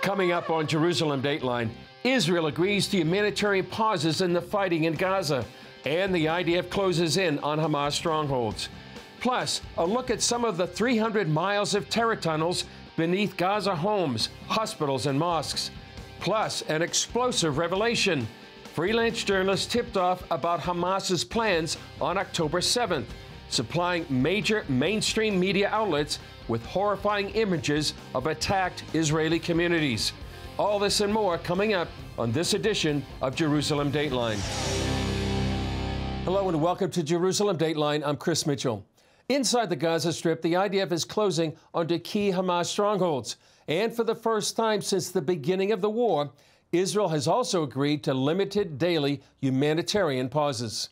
Coming up on Jerusalem Dateline, Israel agrees to humanitarian pauses in the fighting in Gaza, and the IDF closes in on Hamas strongholds. Plus, a look at some of the 300 miles of terror tunnels beneath Gaza homes, hospitals, and mosques. Plus, an explosive revelation. Freelance journalists tipped off about Hamas's plans on October 7th, supplying major mainstream media outlets with horrifying images of attacked Israeli communities. All this and more coming up on this edition of Jerusalem Dateline. Hello and welcome to Jerusalem Dateline. I'm Chris Mitchell. Inside the Gaza Strip, the IDF is closing onto key Hamas strongholds. And for the first time since the beginning of the war, Israel has also agreed to limited daily humanitarian pauses.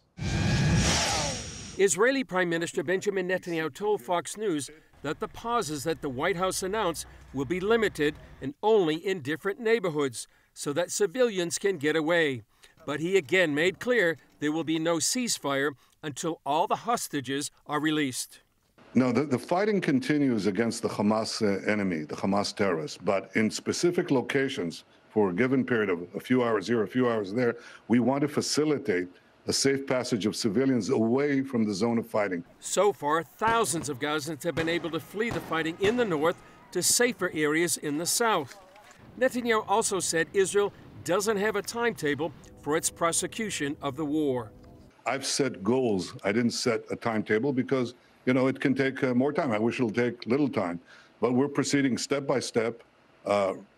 Israeli Prime Minister Benjamin Netanyahu told Fox News that the pauses that the White House announced will be limited and only in different neighborhoods so that civilians can get away. But he again made clear there will be no ceasefire until all the hostages are released. No, the fighting continues against the Hamas enemy, the Hamas terrorists, but in specific locations for a given period of a few hours here, a few hours there, we want to facilitate a safe passage of civilians away from the zone of fighting. So far, thousands of Gazans have been able to flee the fighting in the north to safer areas in the south. Netanyahu also said Israel doesn't have a timetable for its prosecution of the war. I've set goals. I didn't set a timetable because, it can take more time. I wish it'll take little time. But we're proceeding step by step,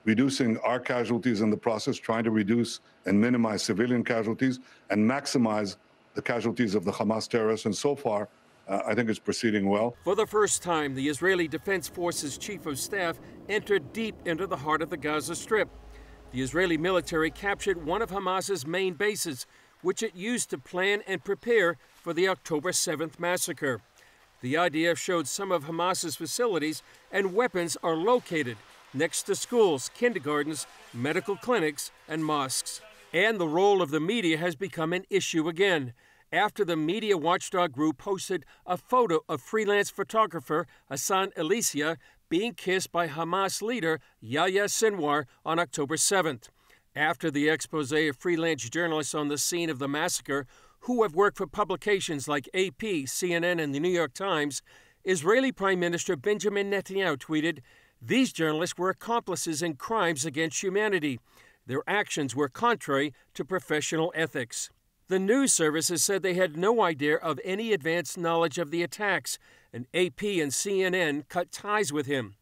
reducing our casualties in the process, trying to reduce and minimize civilian casualties and maximize the casualties of the Hamas terrorists. And so far, I think it's proceeding well. For the first time, the Israeli Defense Forces Chief of Staff entered deep into the heart of the Gaza Strip. The Israeli military captured one of Hamas's main bases, which it used to plan and prepare for the October 7th massacre. The IDF showed some of Hamas's facilities and weapons are located next to schools, kindergartens, medical clinics, and mosques. And the role of the media has become an issue again, after the media watchdog group posted a photo of freelance photographer Hassan Elissia being kissed by Hamas leader Yahya Sinwar on October 7th. After the expose of freelance journalists on the scene of the massacre, who have worked for publications like AP, CNN, and the New York Times, Israeli Prime Minister Benjamin Netanyahu tweeted, "These journalists were accomplices in crimes against humanity. Their actions were contrary to professional ethics." The news services said they had no idea of any advanced knowledge of the attacks, and AP and CNN cut ties with him.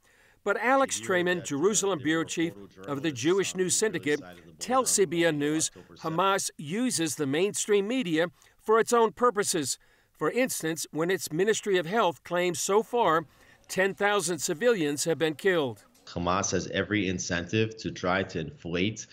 But Alex Trayman, Jerusalem bureau chief of the Jewish News Syndicate, tells CBN News Hamas uses the mainstream media for its own purposes. For instance, when its Ministry of Health claims so far 10,000 civilians have been killed. Hamas has every incentive to try to inflate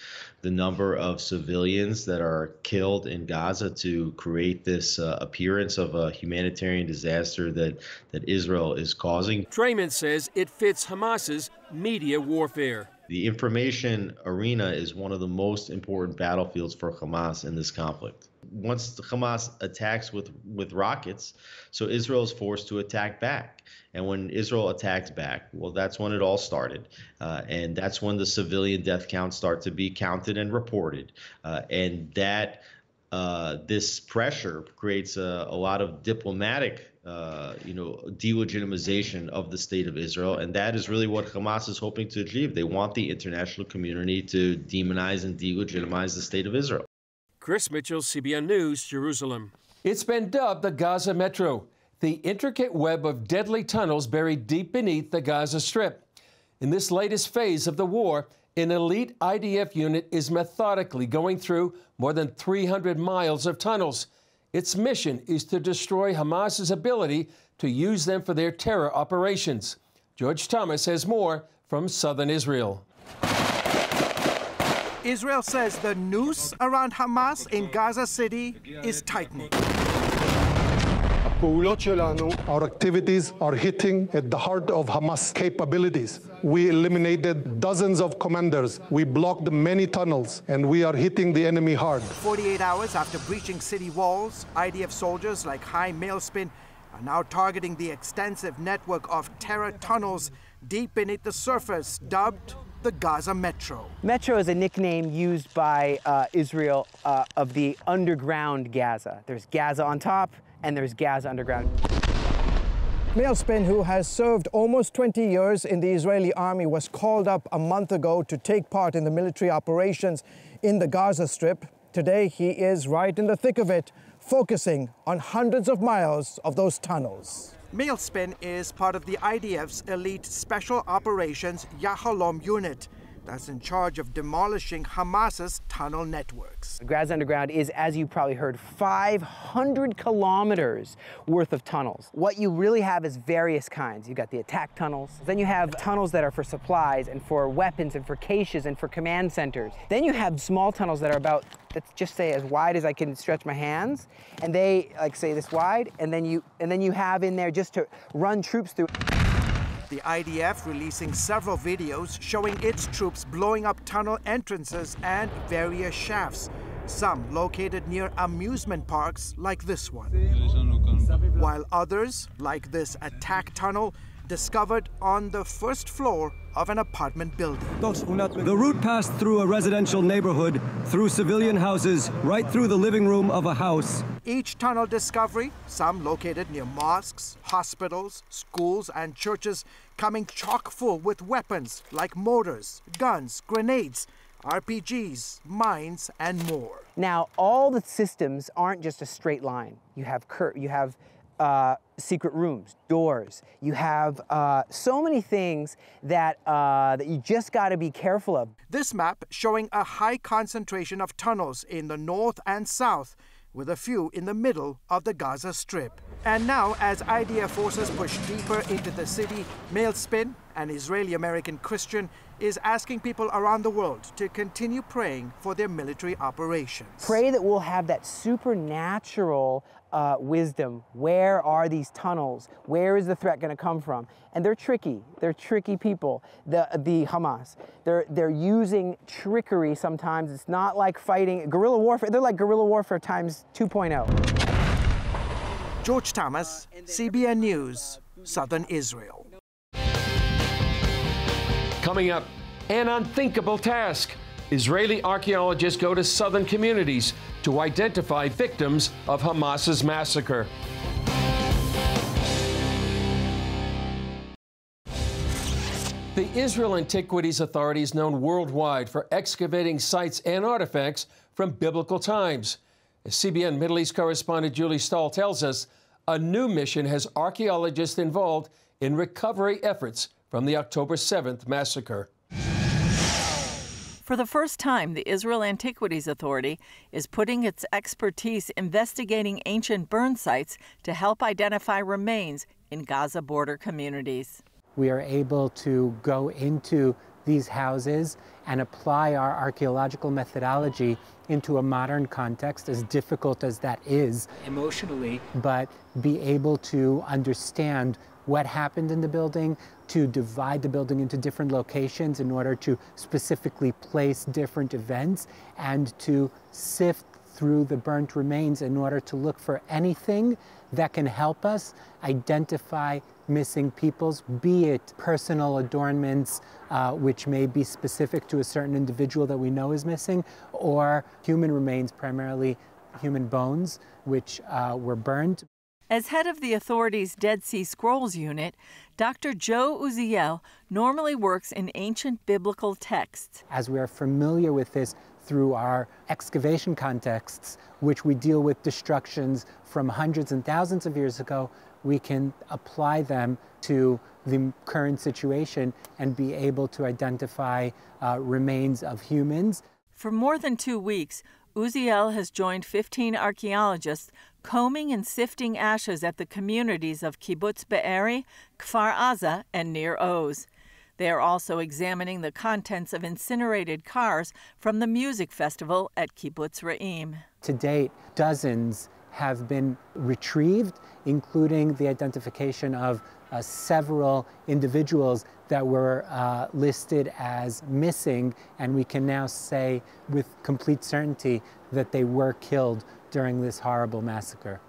the number of civilians that are killed in Gaza to create this appearance of a humanitarian disaster that Israel is causing. Trayman says it fits Hamas's media warfare. The information arena is one of the most important battlefields for Hamas in this conflict. Once Hamas attacks with rockets, so Israel is forced to attack back. And when Israel attacks back, well, that's when it all started. And that's when the civilian death counts start to be counted and reported. And that this pressure creates a lot of diplomatic delegitimization of the state of Israel. And that is really what Hamas is hoping to achieve. They want the international community to demonize and delegitimize the state of Israel. Chris Mitchell, CBN News, Jerusalem. It's been dubbed the Gaza Metro, the intricate web of deadly tunnels buried deep beneath the Gaza Strip. In this latest phase of the war, an elite IDF unit is methodically going through more than 300 miles of tunnels. Its mission is to destroy Hamas's ability to use them for their terror operations. George Thomas has more from southern Israel. Israel says the noose around Hamas in Gaza City is tightening. Our activities are hitting at the heart of Hamas capabilities. We eliminated dozens of commanders. We blocked many tunnels, and we are hitting the enemy hard. 48 hours after breaching city walls, IDF soldiers like Chaim Mailspin are now targeting the extensive network of terror tunnels deep beneath the surface, dubbed the Gaza Metro. Metro is a nickname used by Israel of the underground Gaza. There's Gaza on top, and there's Gaza underground. Mailspin, who has served almost 20 years in the Israeli army, was called up a month ago to take part in the military operations in the Gaza Strip. Today, he is right in the thick of it, focusing on hundreds of miles of those tunnels. Mailspin is part of the IDF's elite Special Operations Yahalom unit that's in charge of demolishing Hamas's tunnel networks. Gaza Underground is, as you probably heard, 500 kilometers worth of tunnels. What you really have is various kinds. You've got the attack tunnels. Then you have tunnels that are for supplies and for weapons and for caches and for command centers. Then you have small tunnels that are about, let's just say, as wide as I can stretch my hands. And they, like, say this wide, and then you have in there just to run troops through. The IDF releasing several videos showing its troops blowing up tunnel entrances and various shafts, some located near amusement parks like this one, while others, like this attack tunnel, discovered on the first floor of an apartment building. The route passed through a residential neighborhood, through civilian houses, right through the living room of a house. Each tunnel discovery, some located near mosques, hospitals, schools, and churches, coming chock full with weapons like mortars, guns, grenades, RPGs, mines, and more. Now, all the systems aren't just a straight line. You have secret rooms, doors. You have so many things that you just got to be careful of. This map showing a high concentration of tunnels in the north and south, with a few in the middle of the Gaza Strip. And now, as IDF forces push deeper into the city, Mailspin, an Israeli-American Christian, is asking people around the world to continue praying for their military operations. Pray that we'll have that supernatural wisdom. Where are these tunnels? Where is the threat going to come from? And they're tricky. They're tricky people, the Hamas. They're using trickery sometimes. It's not like fighting guerrilla warfare. They're like guerrilla warfare times 2.0. George Thomas, CBN News, Southern Israel. Coming up, an unthinkable task. Israeli archaeologists go to southern communities to identify victims of Hamas's massacre. The Israel Antiquities Authority is known worldwide for excavating sites and artifacts from biblical times. As CBN Middle East correspondent Julie Stahl tells us, a new mission has archaeologists involved in recovery efforts from the October 7th massacre. For the first time, the Israel Antiquities Authority is putting its expertise investigating ancient burn sites to help identify remains in Gaza border communities. We are able to go into these houses and apply our archaeological methodology into a modern context, as difficult as that is emotionally, but be able to understand what happened in the building, to divide the building into different locations in order to specifically place different events, and to sift through the burnt remains in order to look for anything that can help us identify missing peoples, be it personal adornments, which may be specific to a certain individual that we know is missing, or human remains, primarily human bones, which were burned. As head of the authority's Dead Sea Scrolls unit, Dr. Joe Uziel normally works in ancient biblical texts. As we are familiar with this through our excavation contexts, which we deal with destructions from hundreds and thousands of years ago, we can apply them to the current situation and be able to identify remains of humans. For more than 2 weeks, Uziel has joined 15 archaeologists combing and sifting ashes at the communities of Kibbutz Be'eri, Kfar Aza, and Nir Oz. They are also examining the contents of incinerated cars from the music festival at Kibbutz Re'im. To date, dozens have been retrieved, including the identification of several individuals that were listed as missing, and we can now say with complete certainty that they were killed during this horrible massacre.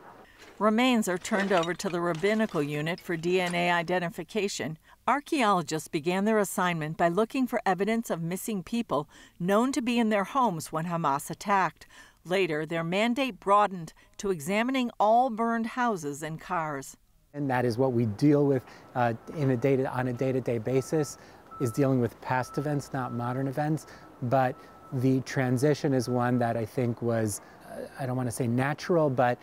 Remains are turned over to the rabbinical unit for DNA identification. Archaeologists began their assignment by looking for evidence of missing people known to be in their homes when Hamas attacked. Later, their mandate broadened to examining all burned houses and cars. And that is what we deal with on a day-to-day basis, is dealing with past events, not modern events. But the transition is one that I think was, I don't want to say natural, but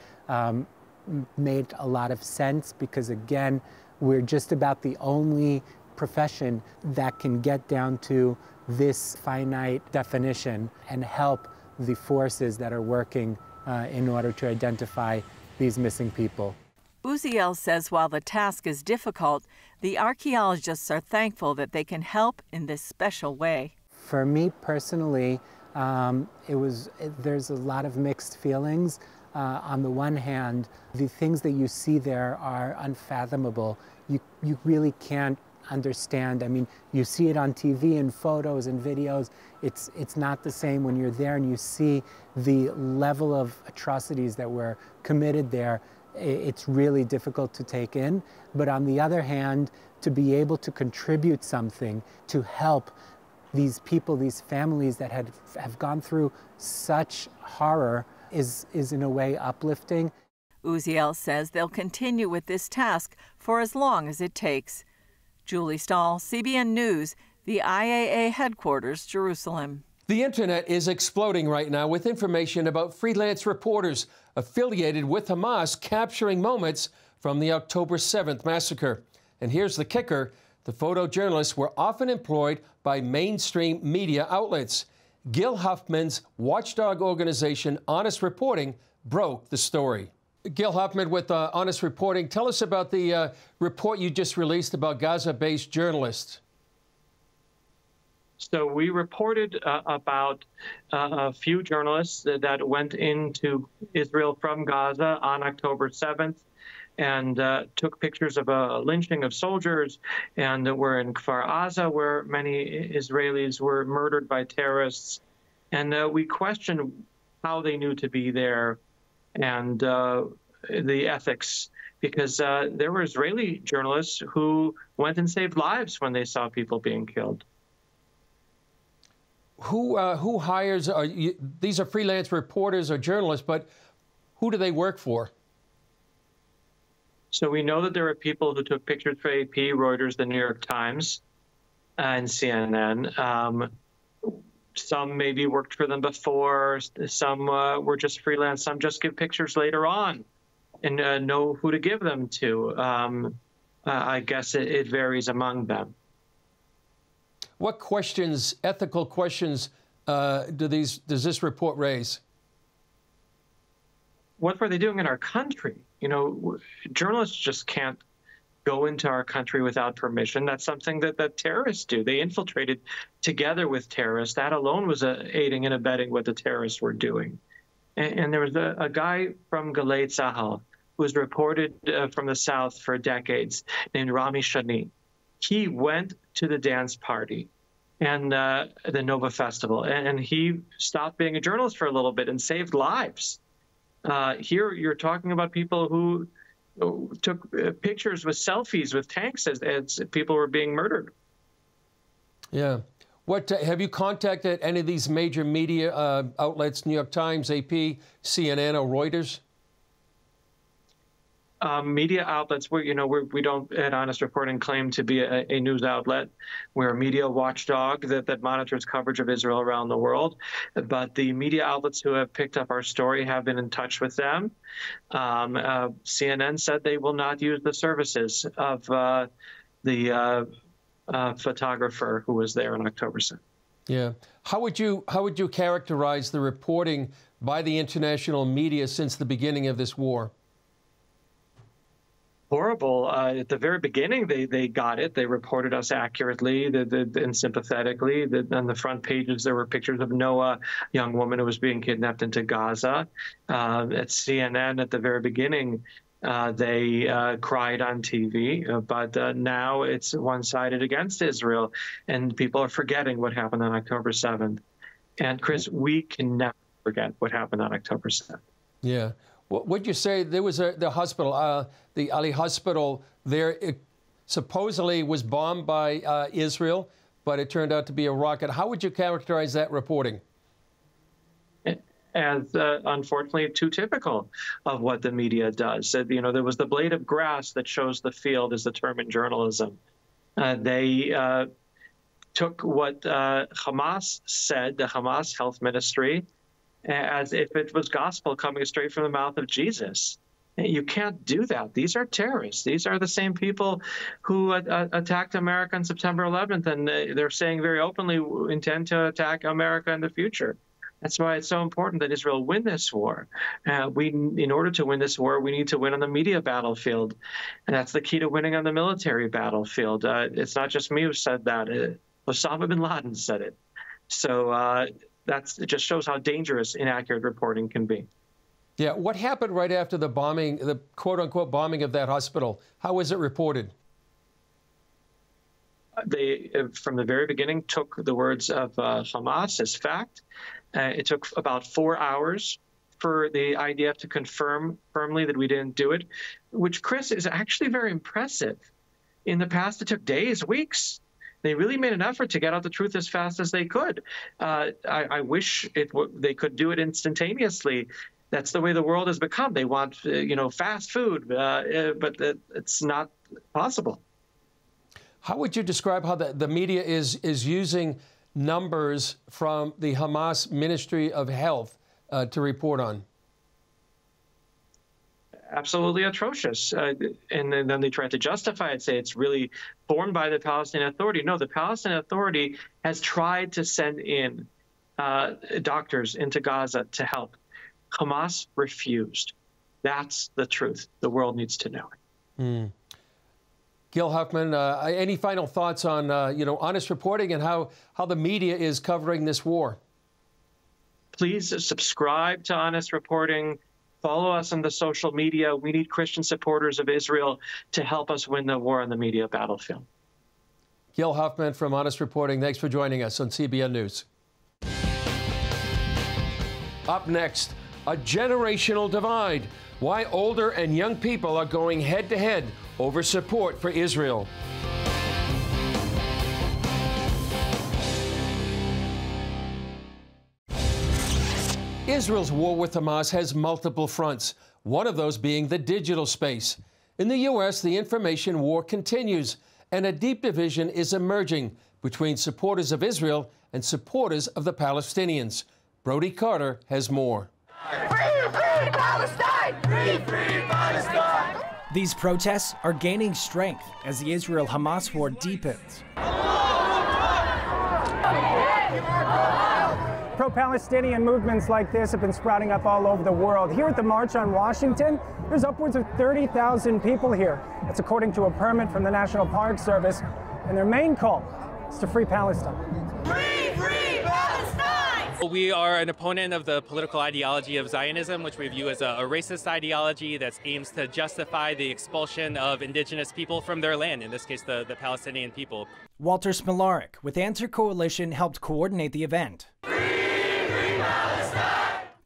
made a lot of sense, because again, we're just about the only profession that can get down to this finite definition and help the forces that are working in order to identify these missing people. Uziel says while the task is difficult, the archaeologists are thankful that they can help in this special way. For me personally, there's a lot of mixed feelings. On the one hand, the things that you see there are unfathomable. You really can't understand. I mean, you see it on TV and photos and videos. It's not the same when you're there and you see the level of atrocities that were committed there. It's really difficult to take in. But on the other hand, to be able to contribute something to help these people, these families that have gone through such horror is in a way uplifting. Uziel says they'll continue with this task for as long as it takes. Julie Stahl, CBN News, the IAA headquarters, Jerusalem. The internet is exploding right now with information about freelance reporters affiliated with Hamas capturing moments from the October 7th massacre. And here's the kicker: the photojournalists were often employed by mainstream media outlets. Gil Huffman's watchdog organization, Honest Reporting, broke the story. Gil Huffman with Honest Reporting, tell us about the report you just released about Gaza-based journalists. So we reported about a few journalists that went into Israel from Gaza on October 7th and took pictures of a lynching of soldiers, and were in Kfar Aza, where many Israelis were murdered by terrorists. And we questioned how they knew to be there and the ethics, because there were Israeli journalists who went and saved lives when they saw people being killed. Who hires? These are freelance reporters or journalists, but who do they work for? So we know that there are people who took pictures for AP, Reuters, the New York Times, and CNN. Some maybe worked for them before. Some were just freelance. Some just give pictures later on and know who to give them to. I guess it varies among them. What questions, ethical questions, does this report raise? What were they doing in our country? You know, journalists just can't go into our country without permission. That's something that terrorists do. They infiltrated together with terrorists. That alone was aiding and abetting what the terrorists were doing. And there was a guy from Galei Tzahal who was reported from the South for decades named Rami Shani. He went to the dance party and the Nova Festival, and he stopped being a journalist for a little bit and saved lives. Here you're talking about people who took pictures with selfies with tanks as people were being murdered. Yeah. What have you contacted any of these major media outlets, New York Times, AP, CNN, or Reuters? Media outlets, we don't at Honest Reporting claim to be a news outlet. We're a media watchdog that monitors coverage of Israel around the world. But the media outlets who have picked up our story have been in touch with them. CNN said they will not use the services of the photographer who was there on October 7th. Yeah. How would you characterize the reporting by the international media since the beginning of this war? Horrible. At the very beginning, they got it. They reported us accurately and sympathetically. On the front pages, there were pictures of Noah, a young woman who was being kidnapped into Gaza. At CNN, at the very beginning, they cried on TV, but now it's one-sided against Israel, and people are forgetting what happened on October 7th. And Chris, we can never forget what happened on October 7th. Yeah. What'd you say? There was the hospital, the Ali Hospital there. supposedly was bombed by Israel, but it turned out to be a rocket. How would you characterize that reporting? As unfortunately too typical of what the media does. You know, there was the blade of grass that shows the field, is the term in journalism. They took what Hamas said, the Hamas health ministry, as if it was gospel coming straight from the mouth of Jesus. You can't do that. These are terrorists. These are the same people who attacked America on September 11th, and they're saying very openly intend to attack America in the future. That's why it's so important that Israel win this war. In order to win this war, we need to win on the media battlefield. And that's the key to winning on the military battlefield. It's not just me who said that. Osama bin Laden said it. So it just shows how dangerous inaccurate reporting can be. Yeah, what happened right after the bombing, the quote-unquote bombing of that hospital? How was it reported? They, from the very beginning, took the words of Hamas as fact. It took about 4 hours for the IDF to confirm firmly that we didn't do it, which, Chris, is actually very impressive. In the past, it took days, weeks. They really made an effort to get out the truth as fast as they could. I wish they could do it instantaneously. That's the way the world has become. They want, fast food, but it's not possible. How would you describe how the media is using numbers from the Hamas Ministry of Health to report on? Absolutely atrocious. And then they try to justify it, say it's really formed by the Palestinian Authority. No, the Palestinian Authority has tried to send in doctors into Gaza to help. Hamas refused. That's the truth. The world needs to know it. Gil Huffman, any final thoughts on honest reporting and how the media is covering this war? Please subscribe to Honest Reporting. Follow us on the social media. We need Christian supporters of Israel to help us win the war on the media battlefield. Gil Huffman from Honest Reporting, thanks for joining us on CBN News. Up next, a generational divide. Why older and young people are going head-to-head over support for Israel. Israel's war with Hamas has multiple fronts, one of those being the digital space. In the U.S., the information war continues, and a deep division is emerging between supporters of Israel and supporters of the Palestinians. Brody Carter has more. Free, free Palestine! Free, free Palestine! These protests are gaining strength as the Israel-Hamas war deepens. Pro-Palestinian movements like this have been sprouting up all over the world. Here at the March on Washington, there's upwards of 30,000 people here. That's according to a permit from the National Park Service. And their main call is to free Palestine. Free, free Palestine! We are an opponent of the political ideology of Zionism, which we view as a racist ideology that aims to justify the expulsion of indigenous people from their land, in this case, the Palestinian people. Walter Smolarek with Answer Coalition helped coordinate the event.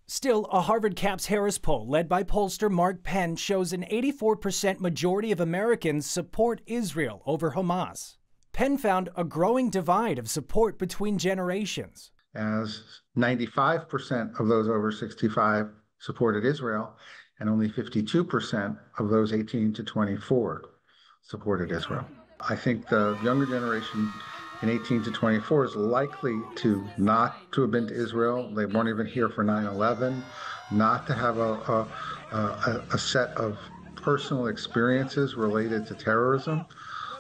Still, a Harvard Caps Harris poll led by pollster Mark Penn shows an 84% majority of Americans support Israel over Hamas. Penn found a growing divide of support between generations, as 95% of those over 65 supported Israel, and only 52% of those 18 to 24 supported Israel. I think the younger generation in 18 to 24 is likely to not to have been to Israel. They weren't even here for 9/11, not to have a set of personal experiences related to terrorism,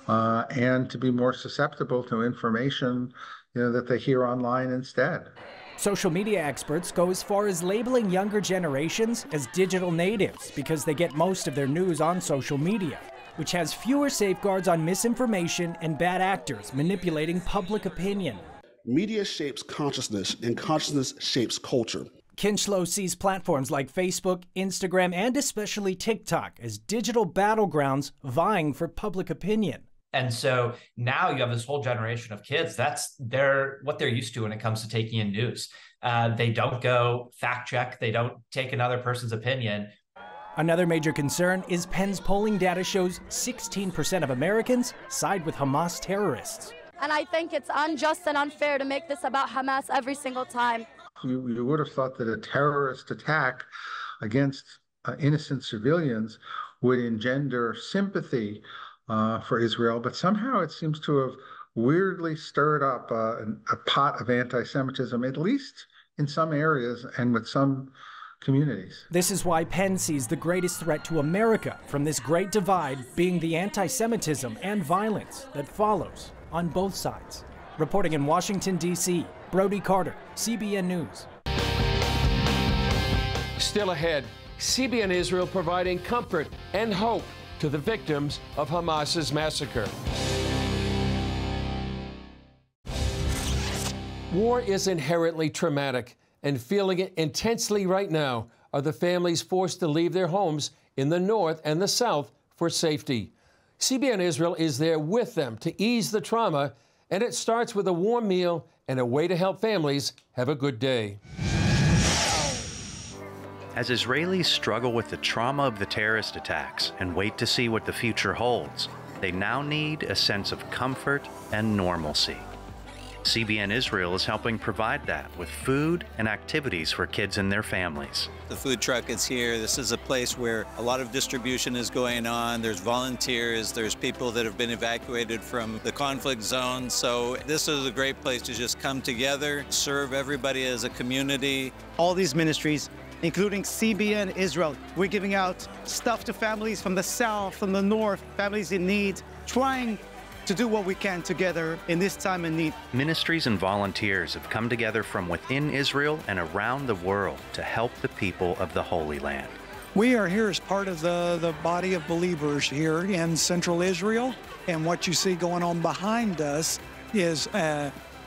and to be more susceptible to information that they hear online instead. Social media experts go as far as labeling younger generations as digital natives because they get most of their news on social media, which has fewer safeguards on misinformation and bad actors manipulating public opinion. Media shapes consciousness, and consciousness shapes culture. Kinchlow sees platforms like Facebook, Instagram, and especially TikTok as digital battlegrounds vying for public opinion. And so now you have this whole generation of kids. That's what they're used to when it comes to taking in news. They don't go fact check. They don't take another person's opinion. Another major concern is Penn's polling data shows 16% of Americans side with Hamas terrorists. And I think it's unjust and unfair to make this about Hamas every single time. You would have thought that a terrorist attack against innocent civilians would engender sympathy for Israel, but somehow it seems to have weirdly stirred up a pot of anti-Semitism, at least in some areas and with some communities. This is why Penn sees the greatest threat to America from this great divide being the anti-Semitism and violence that follows on both sides. Reporting in Washington, D.C., Brody Carter, CBN News. Still ahead, CBN Israel providing comfort and hope to the victims of Hamas's massacre. War is inherently traumatic, and feeling it intensely right now are the families forced to leave their homes in the north and the south for safety. CBN Israel is there with them to ease the trauma, and it starts with a warm meal and a way to help families have a good day. As Israelis struggle with the trauma of the terrorist attacks and wait to see what the future holds, they now need a sense of comfort and normalcy. CBN Israel is helping provide that with food and activities for kids and their families. The food truck is here. This is a place where a lot of distribution is going on. There's volunteers, there's people that have been evacuated from the conflict zone. So this is a great place to just come together, serve everybody as a community. All these ministries, including CBN Israel, we're giving out stuff to families from the south, from the north, families in need, trying to do what we can together in this time of need. Ministries and volunteers have come together from within Israel and around the world to help the people of the Holy Land. We are here as part of the body of believers here in Central Israel, and what you see going on behind us is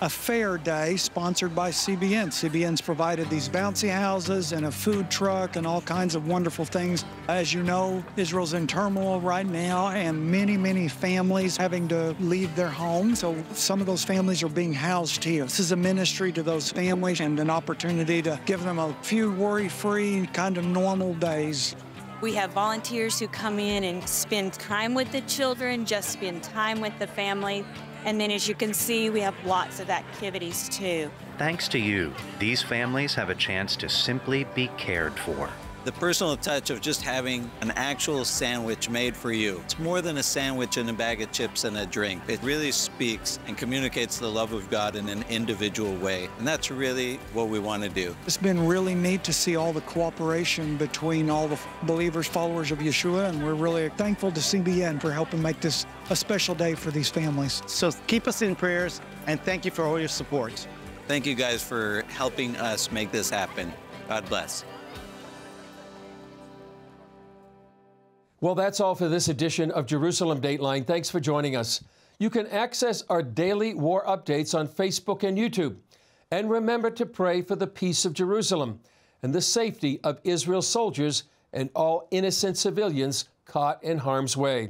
a fair day sponsored by CBN. CBN's provided these bouncy houses and a food truck and all kinds of wonderful things. As you know, Israel's in turmoil right now, and many families having to leave their homes. So some of those families are being housed here. This is a ministry to those families and an opportunity to give them a few worry-free, kind of normal days. We have volunteers who come in and spend time with the children, just spend time with the family. And then, as you can see, we have lots of activities too. Thanks to you, these families have a chance to simply be cared for. The personal touch of just having an actual sandwich made for you. It's more than a sandwich and a bag of chips and a drink. It really speaks and communicates the love of God in an individual way. And that's really what we want to do. It's been really neat to see all the cooperation between all the believers, followers of Yeshua, and we're really thankful to CBN for helping make this a special day for these families. So keep us in prayers, and thank you for all your support. Thank you guys for helping us make this happen. God bless. Well, that's all for this edition of Jerusalem Dateline. Thanks for joining us. You can access our daily war updates on Facebook and YouTube. And remember to pray for the peace of Jerusalem and the safety of Israel's soldiers and all innocent civilians caught in harm's way.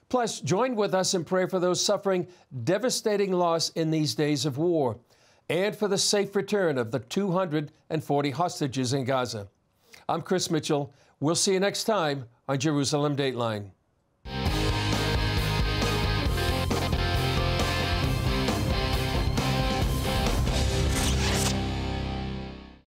Plus, join with us in prayer for those suffering devastating loss in these days of war and for the safe return of the 240 hostages in Gaza. I'm Chris Mitchell. We'll see you next time on Jerusalem Dateline.